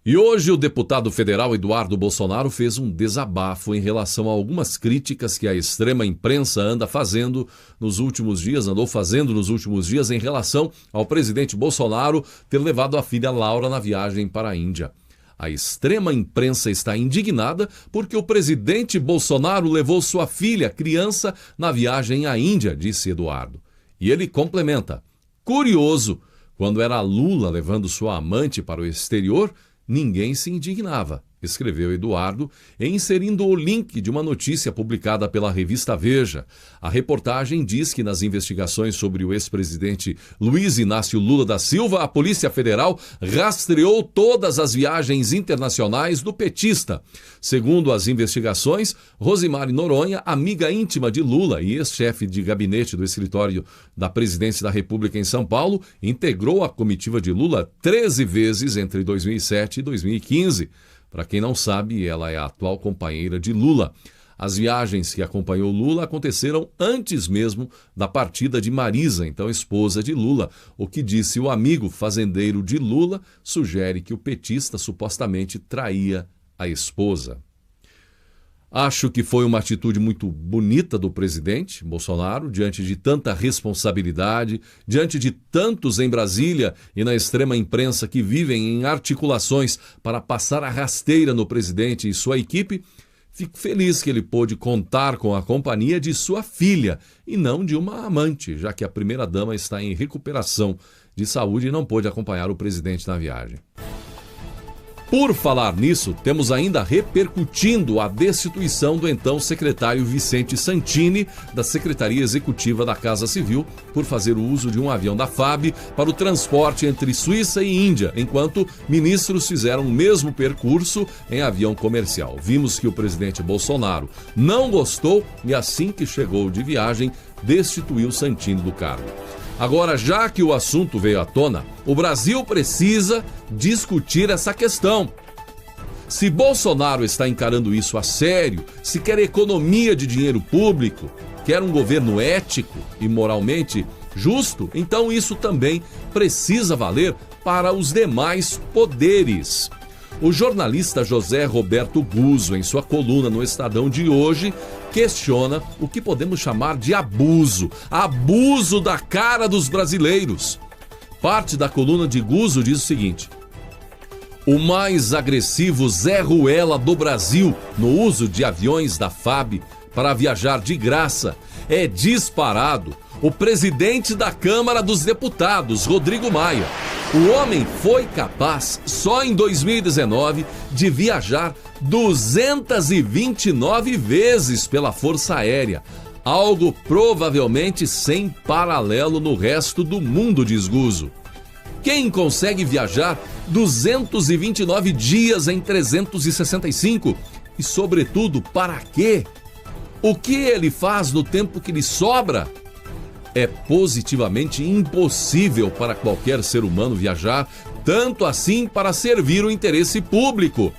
E hoje o deputado federal Eduardo Bolsonaro fez um desabafo em relação a algumas críticas que a extrema imprensa andou fazendo nos últimos dias em relação ao presidente Bolsonaro ter levado a filha Laura na viagem para a Índia. A extrema imprensa está indignada porque o presidente Bolsonaro levou sua filha, criança, na viagem à Índia, disse Eduardo. E ele complementa: curioso, quando era Lula levando sua amante para o exterior, ninguém se indignava, escreveu Eduardo, inserindo o link de uma notícia publicada pela revista Veja. A reportagem diz que nas investigações sobre o ex-presidente Luiz Inácio Lula da Silva, a Polícia Federal rastreou todas as viagens internacionais do petista. Segundo as investigações, Rosemary Noronha, amiga íntima de Lula e ex-chefe de gabinete do escritório da Presidência da República em São Paulo, integrou a comitiva de Lula 13 vezes entre 2007 e 2015. Para quem não sabe, ela é a atual companheira de Lula. As viagens que acompanhou Lula aconteceram antes mesmo da partida de Marisa, então esposa de Lula. O que disse o amigo fazendeiro de Lula sugere que o petista supostamente traía a esposa. Acho que foi uma atitude muito bonita do presidente Bolsonaro, diante de tanta responsabilidade, diante de tantos em Brasília e na extrema imprensa que vivem em articulações para passar a rasteira no presidente e sua equipe. Fico feliz que ele pôde contar com a companhia de sua filha e não de uma amante, já que a primeira-dama está em recuperação de saúde e não pôde acompanhar o presidente na viagem. Por falar nisso, temos ainda repercutindo a destituição do então secretário Vicente Santini, da Secretaria Executiva da Casa Civil, por fazer o uso de um avião da FAB para o transporte entre Suíça e Índia, enquanto ministros fizeram o mesmo percurso em avião comercial. Vimos que o presidente Bolsonaro não gostou e, assim que chegou de viagem, destituiu Santini do cargo. Agora, já que o assunto veio à tona, o Brasil precisa discutir essa questão. Se Bolsonaro está encarando isso a sério, se quer economia de dinheiro público, quer um governo ético e moralmente justo, então isso também precisa valer para os demais poderes. O jornalista José Roberto Guzzo, em sua coluna no Estadão de hoje, questiona o que podemos chamar de abuso da cara dos brasileiros. Parte da coluna de Guzzo diz o seguinte: o mais agressivo Zé Ruela do Brasil no uso de aviões da FAB para viajar de graça é disparado o presidente da Câmara dos Deputados, Rodrigo Maia. O homem foi capaz, só em 2019, de viajar 229 vezes pela Força Aérea, algo provavelmente sem paralelo no resto do mundo, diz Guzzo. Quem consegue viajar 229 dias em 365? E, sobretudo, para quê? O que ele faz no tempo que lhe sobra? É positivamente impossível para qualquer ser humano viajar, tanto assim para servir o interesse público.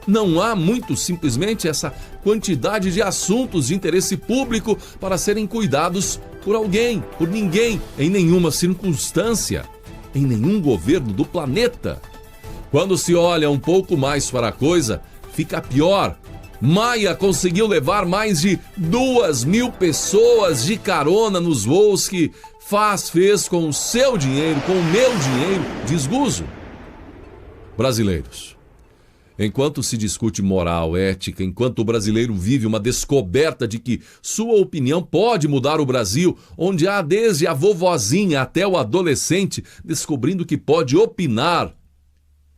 Não há muito simplesmente essa quantidade de assuntos de interesse público para serem cuidados por alguém, por ninguém, em nenhuma circunstância, em nenhum governo do planeta. Quando se olha um pouco mais para a coisa, fica pior. Maia conseguiu levar mais de 2.000 pessoas de carona nos voos que fez com o seu dinheiro, com o meu dinheiro, diz Guzzo. Brasileiros, enquanto se discute moral, ética, enquanto o brasileiro vive uma descoberta de que sua opinião pode mudar o Brasil, onde há desde a vovozinha até o adolescente descobrindo que pode opinar,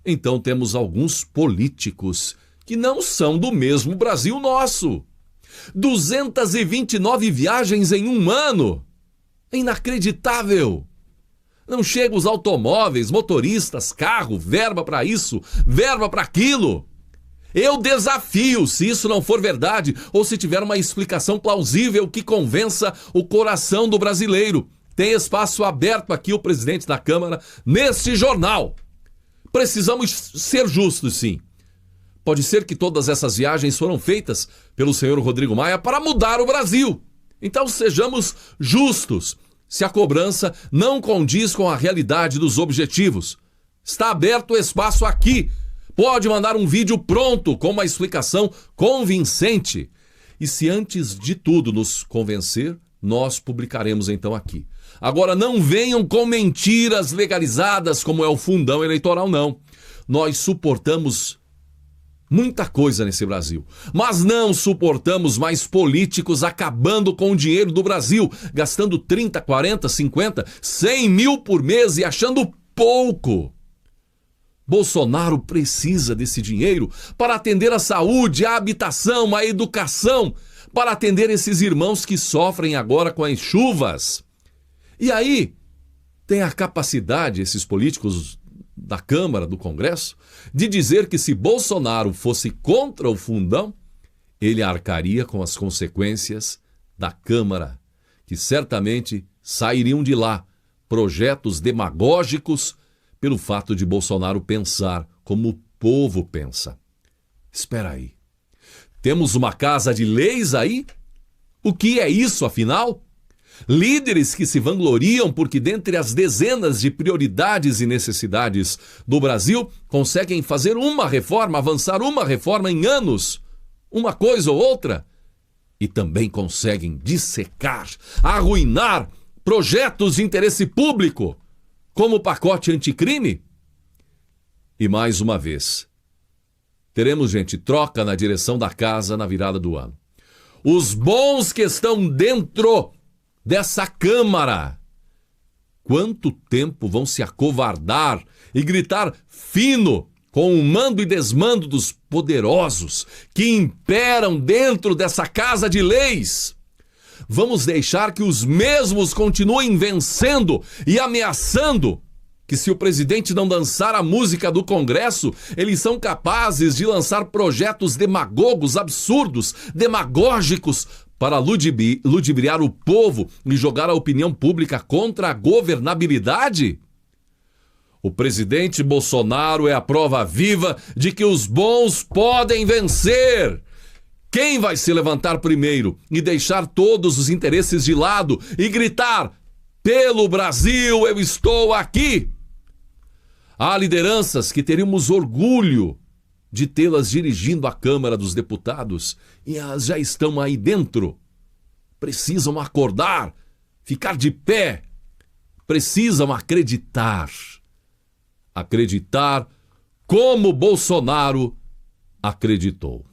então temos alguns políticos que não são do mesmo Brasil nosso. 229 viagens em um ano. É inacreditável. Não chegam os automóveis, motoristas, carro, verba para isso, verba para aquilo. Eu desafio, se isso não for verdade, ou se tiver uma explicação plausível que convença o coração do brasileiro. Tem espaço aberto aqui o presidente da Câmara neste jornal. Precisamos ser justos, sim. Pode ser que todas essas viagens foram feitas pelo senhor Rodrigo Maia para mudar o Brasil. Então sejamos justos. Se a cobrança não condiz com a realidade dos objetivos, está aberto o espaço aqui Pode mandar um vídeo pronto com uma explicação convincente. E se antes de tudo nos convencer, nós publicaremos então aqui. Agora, não venham com mentiras legalizadas como é o fundão eleitoral, não. Nós suportamos muita coisa nesse Brasil, mas não suportamos mais políticos acabando com o dinheiro do Brasil, gastando 30, 40, 50, 100 mil por mês e achando pouco. Bolsonaro precisa desse dinheiro para atender a saúde, a habitação, a educação, para atender esses irmãos que sofrem agora com as chuvas. E aí, tem a capacidade, esses políticos da Câmara, do Congresso, de dizer que se Bolsonaro fosse contra o fundão, ele arcaria com as consequências da Câmara, que certamente sairiam de lá projetos demagógicos pelo fato de Bolsonaro pensar como o povo pensa. Espera aí. Temos uma casa de leis aí? O que é isso, afinal? Líderes que se vangloriam porque dentre as dezenas de prioridades e necessidades do Brasil, conseguem fazer uma reforma, avançar uma reforma em anos, uma coisa ou outra, e também conseguem dissecar, arruinar projetos de interesse público, como o pacote anticrime. E mais uma vez, teremos, gente, troca na direção da casa na virada do ano. Os bons que estão dentro dessa Câmara, quanto tempo vão se acovardar e gritar fino com o mando e desmando dos poderosos que imperam dentro dessa casa de leis? Vamos deixar que os mesmos continuem vencendo e ameaçando que se o presidente não dançar a música do Congresso, eles são capazes de lançar projetos demagogos, absurdos, demagógicos, para ludibriar o povo e jogar a opinião pública contra a governabilidade? O presidente Bolsonaro é a prova viva de que os bons podem vencer. Quem vai se levantar primeiro e deixar todos os interesses de lado e gritar: pelo Brasil eu estou aqui? Há lideranças que teríamos orgulho de tê-las dirigindo a Câmara dos Deputados e elas já estão aí dentro. Precisam acordar, ficar de pé, precisam acreditar. Acreditar como Bolsonaro acreditou.